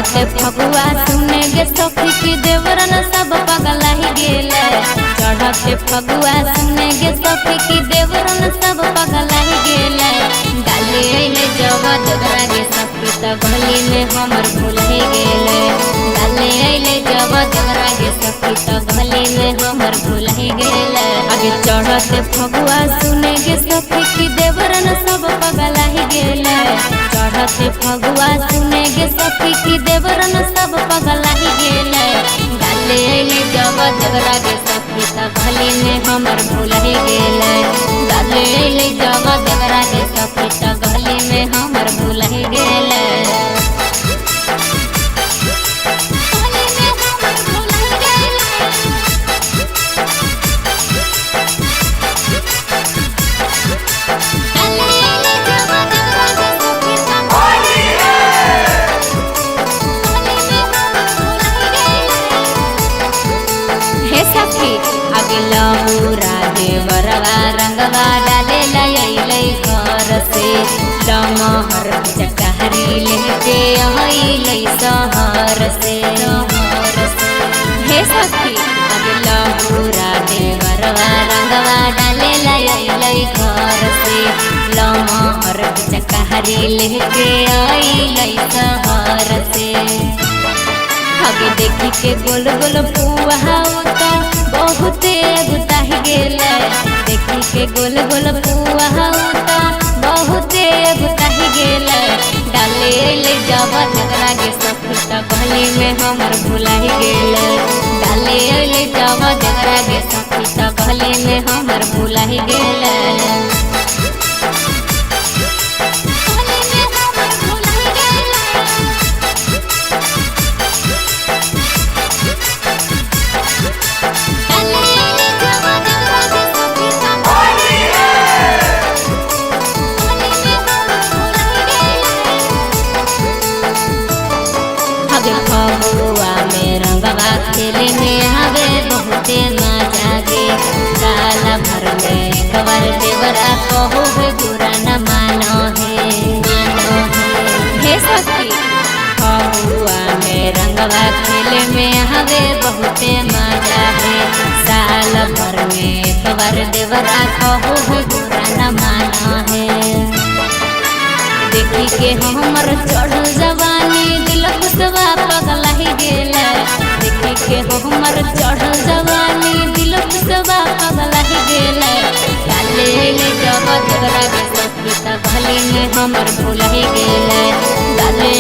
चढ़ते फगुआ सुने गे सखी की देवरन सब पगला ही गेले। चढ़ते फगुआ सुने गे सखी की देवरन सब पगला ही गेले। डाले अइले जब देवरा गे सखी त गली में हमर भूल ही गेले। डाले अइले जब देवरा गे सखी त गली में हमर भूल ही गेले। आगे चढ़ते फगुआ सुने गे सखी की देवरन सब पगला ही गेले। चढ़ते फगुआ सुने गे सखी की देवरन सब पगला ही गेले। डाले अइले जब देवरा गे सखी त गली में हमर भूल ही गेले। डाले अइले जब देवरा गे सखी त गली में हमर भूल ही गेले। लहुरा देवरवा रंगवा डाले लइले घर से। लमहर चकहरी लेके अइले शहर से। हे सखी आगे लहुरा देवरवा रंगवा डाले लइले घर से। लमहर चकहरी लेके अइले शहर से। आगे देखी के गोल गोल पुआ बहुते गुताही गेले। देखी के गोल गोल पुआ बहुते गुताही गेले। डाले अइले जब देवरा गे सखी त गली में हमर भुलाई गेले। डाले अइले जब देवरा गे सखी त गली में हमर भुलाई गेले। फगुआ में रंगवा खेले में आवे बहुते मजा गे। साल भर में एक बार देवरा कहू है बुरा न मानो है। हे सखी फगुआ में रंगवा खेले में आवे बहुते मजा है। साल भर में एक बार देवरा कहू है बुरा न मानो है। देखी के हमर चढ़ल जवानी दिल खुशवा पगला ही गेले। देखी के हमर चढ़ल जवानी दिल खुशवा पगला ही गेले। डाले अइले जब देवरा गे सखी त गली में हमर भूल ही गेले। डाले